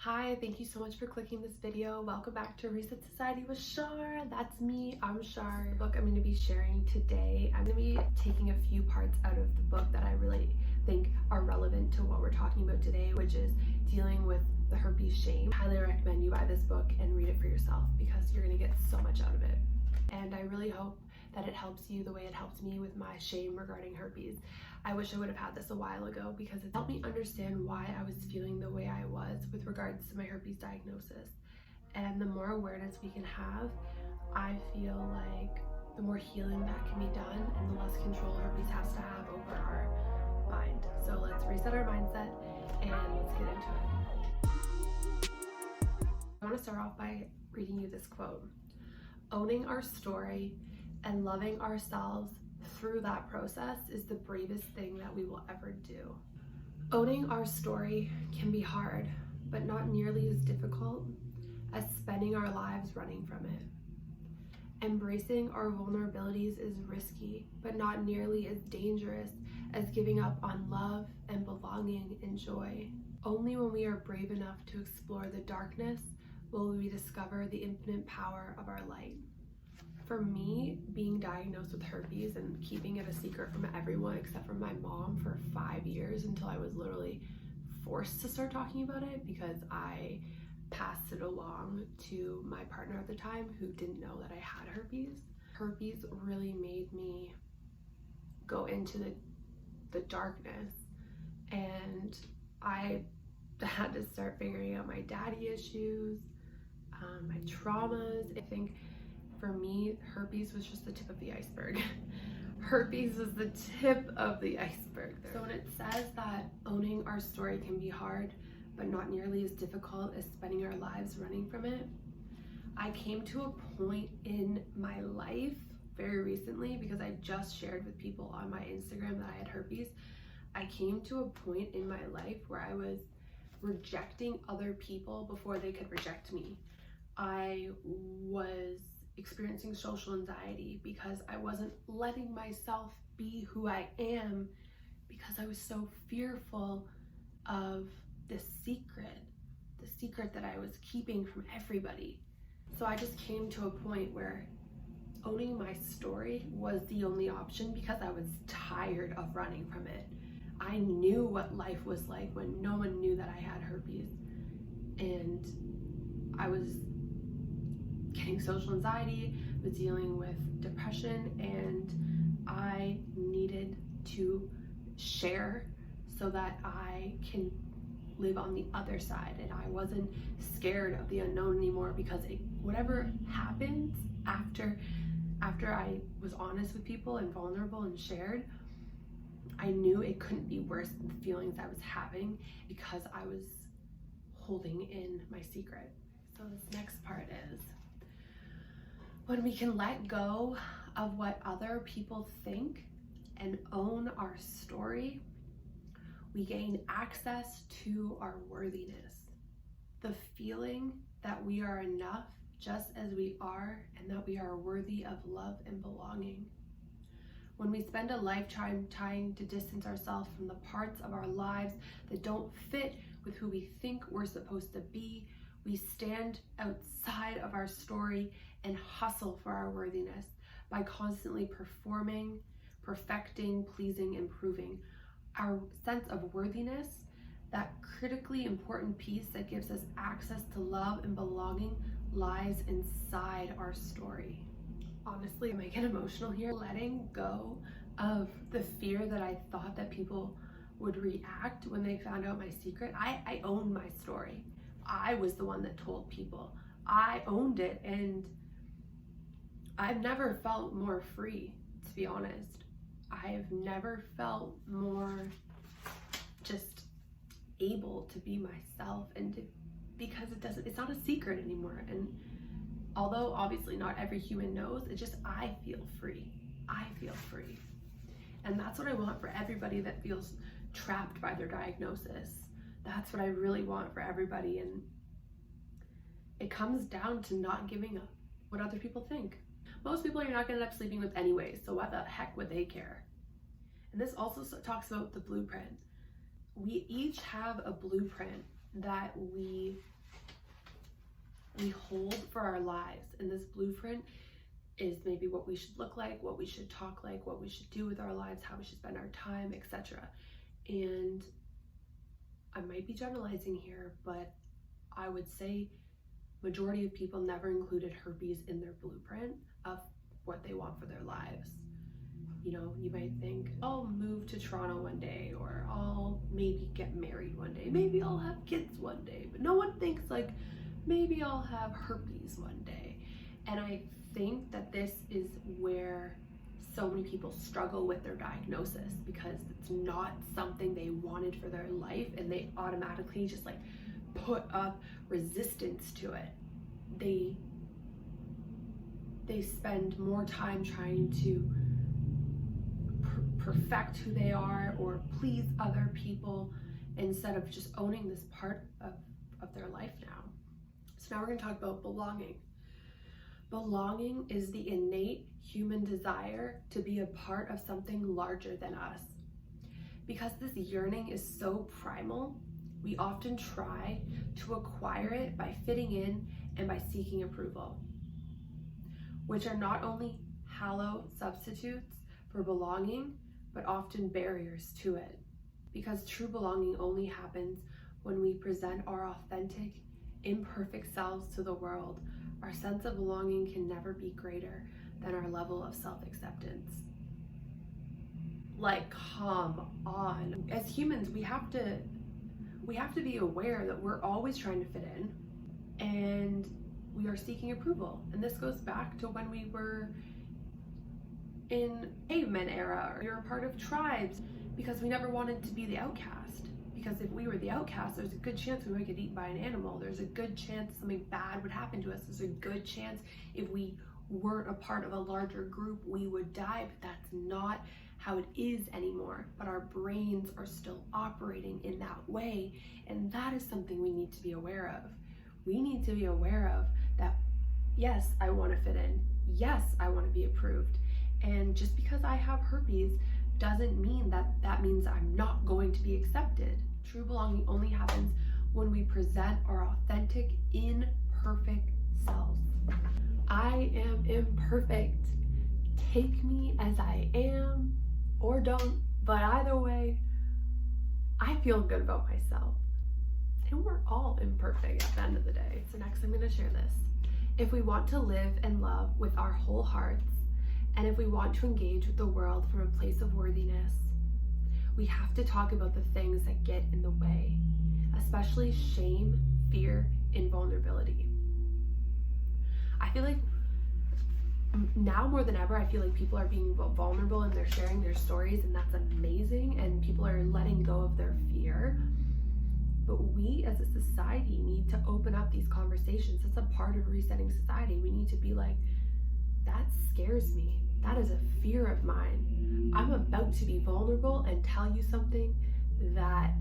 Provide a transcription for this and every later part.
Hi, thank you so much for clicking this video. Welcome back to Reset Society with Shar. That's me, I'm Shar. The book I'm going to be sharing today, I'm going to be taking a few parts out of the book that I really think are relevant to what we're talking about today, which is dealing with the herpes shame. I highly recommend you buy this book and read it for yourself because you're going to get so much out of it. And I really hope that it helps you the way it helped me with my shame regarding herpes. I wish I would have had this a while ago because it helped me understand why I was feeling the way I was with regards to my herpes diagnosis. And the more awareness we can have, I feel like the more healing that can be done and the less control herpes has to have over our mind. So let's reset our mindset and let's get into it. I want to start off by reading you this quote. Owning our story and loving ourselves through that process is the bravest thing that we will ever do. Owning our story can be hard, but not nearly as difficult as spending our lives running from it. Embracing our vulnerabilities is risky, but not nearly as dangerous as giving up on love and belonging and joy. Only when we are brave enough to explore the darkness will we discover the infinite power of our light. For me, being diagnosed with herpes and keeping it a secret from everyone except for my mom for 5 years until I was literally forced to start talking about it because I passed it along to my partner at the time who didn't know that I had herpes. Herpes really made me go into the darkness, and I had to start figuring out my daddy issues, my traumas. I think for me, herpes was just the tip of the iceberg. Herpes was the tip of the iceberg. So when it says that owning our story can be hard, but not nearly as difficult as spending our lives running from it, I came to a point in my life very recently, because I just shared with people on my Instagram that I had herpes. I came to a point in my life where I was rejecting other people before they could reject me. I was experiencing social anxiety because I wasn't letting myself be who I am because I was so fearful of the secret that I was keeping from everybody. So I just came to a point where owning my story was the only option because I was tired of running from it. I knew what life was like when no one knew that I had herpes, and I was getting social anxiety, was dealing with depression, and I needed to share so that I can live on the other side. And I wasn't scared of the unknown anymore because whatever happens after I was honest with people and vulnerable and shared, I knew it couldn't be worse than the feelings I was having because I was holding in my secret. So this next part is, when we can let go of what other people think and own our story, we gain access to our worthiness. The feeling that we are enough just as we are and that we are worthy of love and belonging. When we spend a lifetime trying to distance ourselves from the parts of our lives that don't fit with who we think we're supposed to be, we stand outside of our story and hustle for our worthiness by constantly performing, perfecting, pleasing, and proving. Our sense of worthiness, that critically important piece that gives us access to love and belonging, lies inside our story. Honestly, I might get emotional here. Letting go of the fear that I thought that people would react when they found out my secret. I owned my story. I was the one that told people. I owned it, and I've never felt more free, to be honest. I've never felt more just able to be myself, and because it's not a secret anymore. And although obviously not every human knows, I feel free. I feel free. And that's what I want for everybody that feels trapped by their diagnosis. That's what I really want for everybody. And it comes down to not giving up what other people think. Most people you're not gonna end up sleeping with anyways, so why the heck would they care? And this also talks about the blueprint. We each have a blueprint that we hold for our lives. And this blueprint is maybe what we should look like, what we should talk like, what we should do with our lives, how we should spend our time, etc. And I might be generalizing here, but I would say majority of people never included herpes in their blueprint of what they want for their lives. You know, you might think, I'll move to Toronto one day, or I'll maybe get married one day, maybe I'll have kids one day, but no one thinks like, maybe I'll have herpes one day. And I think that this is where so many people struggle with their diagnosis, because it's not something they wanted for their life, and they automatically just like put up resistance to it. They spend more time trying to perfect who they are or please other people, instead of just owning this part of their life now. So now we're going to talk about belonging. Belonging is the innate human desire to be a part of something larger than us. Because this yearning is so primal, we often try to acquire it by fitting in and by seeking approval, which are not only hollow substitutes for belonging, but often barriers to it. Because true belonging only happens when we present our authentic, imperfect selves to the world. Our sense of belonging can never be greater than our level of self-acceptance. Like, come on. As humans, we have to be aware that we're always trying to fit in, and we are seeking approval. And this goes back to when we were in caveman era, or we were part of tribes, because we never wanted to be the outcast. Because if we were the outcast, there's a good chance we might get eaten by an animal. There's a good chance something bad would happen to us. There's a good chance if we weren't a part of a larger group, we would die. But that's not how it is anymore. But our brains are still operating in that way. And that is something we need to be aware of. We need to be aware of that, yes, I want to fit in. Yes, I want to be approved. And just because I have herpes doesn't mean that means I'm not going to be accepted. True belonging only happens when we present our authentic, imperfect selves. I am imperfect. Take me as I am, or don't, but either way, I feel good about myself. And we're all imperfect at the end of the day. So next I'm going to share this. If we want to live and love with our whole hearts, and if we want to engage with the world from a place of worthiness, we have to talk about the things that get in the way, especially shame, fear, and vulnerability. I feel like now more than ever, I feel like people are being vulnerable and they're sharing their stories, and that's amazing, and people are letting go of their fear. But we as a society need to open up these conversations. It's a part of resetting society. We need to be like, that scares me. That is a fear of mine. I'm about to be vulnerable and tell you something that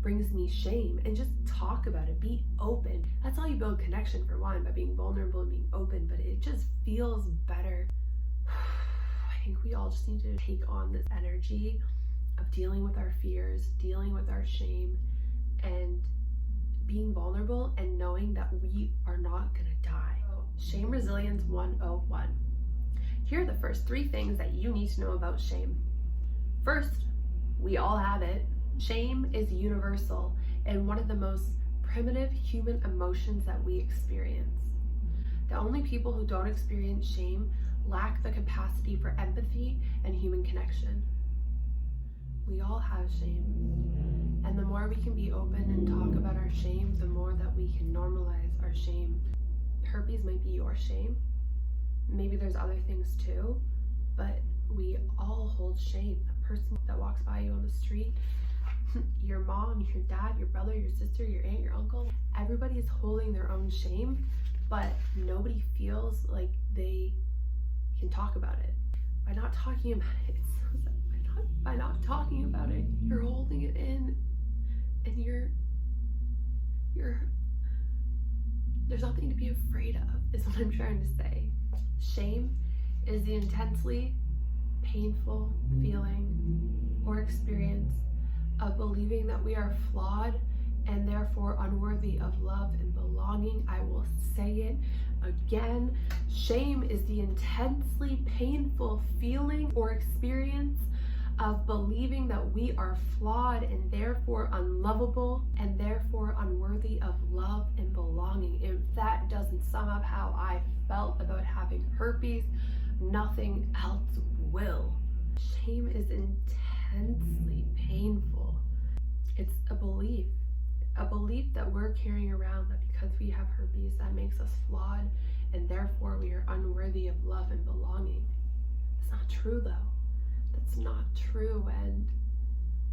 brings me shame, and just talk about it. Be open. That's how you build connection, for one, by being vulnerable and being open, but it just feels better. I think we all just need to take on this energy of dealing with our fears, dealing with our shame, and being vulnerable and knowing that we are not gonna die. Shame Resilience 101. Here are the first 3 things that you need to know about shame. First, we all have it. Shame is universal and one of the most primitive human emotions that we experience. The only people who don't experience shame lack the capacity for empathy and human connection. We all have shame. And the more we can be open and talk about our shame, the more that we can normalize our shame. Herpes might be your shame. Maybe there's other things too, but we all hold shame. A person that walks by you on the street, your mom, your dad, your brother, your sister, your aunt, your uncle, everybody is holding their own shame, but nobody feels like they can talk about it. By not talking about it, by not talking about it, you're holding it in, and you're there's nothing to be afraid of, is what I'm trying to say. Shame is the intensely painful feeling or experience of believing that we are flawed and therefore unworthy of love and belonging. I will say it again. Shame is the intensely painful feeling or experience of believing that we are flawed and therefore unlovable and therefore unworthy of love and belonging. If that doesn't sum up how I felt about having herpes, nothing else will. Shame is intensely painful. It's a belief that we're carrying around, that because we have herpes, that makes us flawed and therefore we are unworthy of love and belonging. It's not true though. That's not true. And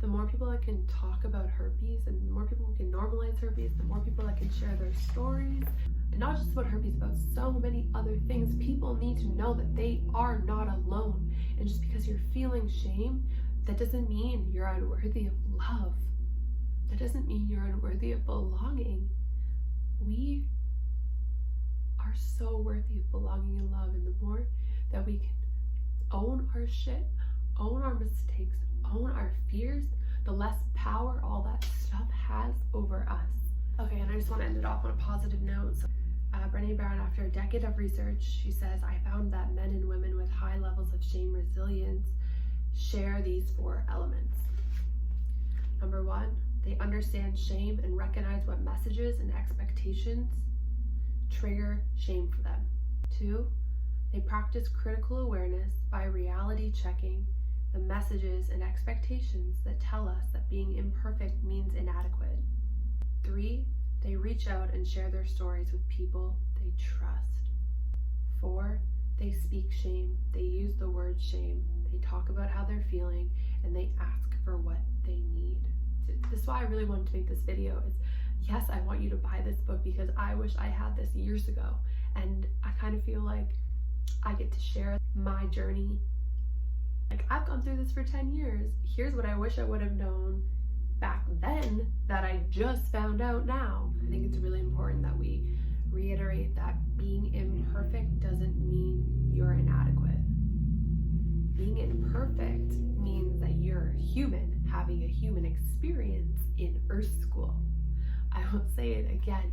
the more people that can talk about herpes and the more people who can normalize herpes, the more people that can share their stories, and not just about herpes, about so many other things, people need to know that they are not alone. And just because you're feeling shame, that doesn't mean you're unworthy of love. That doesn't mean you're unworthy of belonging. We are so worthy of belonging and love, and the more that we can own our shit, own our mistakes, own our fears, the less power all that stuff has over us. Okay, and I just want to end it off on a positive note. So, Brené Brown, after a decade of research, she says, I found that men and women with high levels of shame resilience share these 4 elements. Number 1, they understand shame and recognize what messages and expectations trigger shame for them. 2, they practice critical awareness by reality checking the messages and expectations that tell us that being imperfect means inadequate. 3, they reach out and share their stories with people they trust. 4, they speak shame. They use the word shame. They talk about how they're feeling and they ask for what they need. This is why I really wanted to make this video. It's, yes, I want you to buy this book because I wish I had this years ago. And I kind of feel like I get to share my journey. Like, I've gone through this for 10 years. Here's what I wish I would have known back then that I just found out now. I think it's really important that we reiterate that being imperfect doesn't mean you're inadequate. Being imperfect means that you're human, having a human experience in Earth School. I will say it again.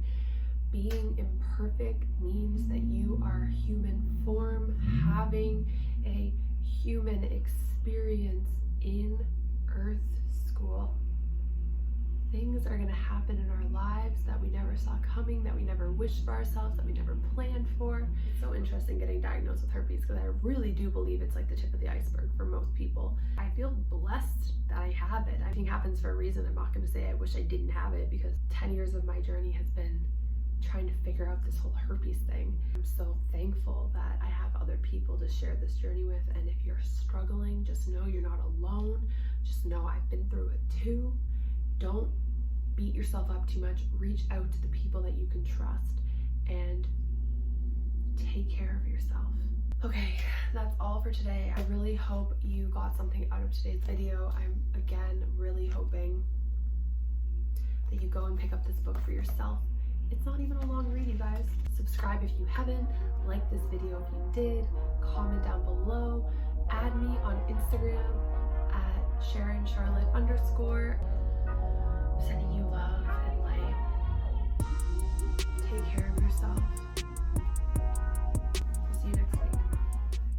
Being imperfect means that you are human form, having a human experience in Earth School. Things are going to happen in our lives that we never saw coming, that we never wished for ourselves, that we never planned for. It's so interesting getting diagnosed with herpes because I really do believe it's like the tip of the iceberg for most people. I feel blessed that I have it. I think it happens for a reason. I'm not going to say I wish I didn't have it because 10 years of my journey has been trying to figure out this whole herpes thing. I'm so thankful that I have other people to share this journey with, and if you're struggling, just know you're not alone. Just know I've been through it too. Don't beat yourself up too much. Reach out to the people that you can trust and take care of yourself. Okay, that's all for today. I really hope you got something out of today's video. I'm again really hoping that you go and pick up this book for yourself. It's not even a long read, you guys. Subscribe if you haven't, like this video if you did, comment down below, add me on Instagram at SharonCharlotte_. Sending you love and light. Take care of yourself.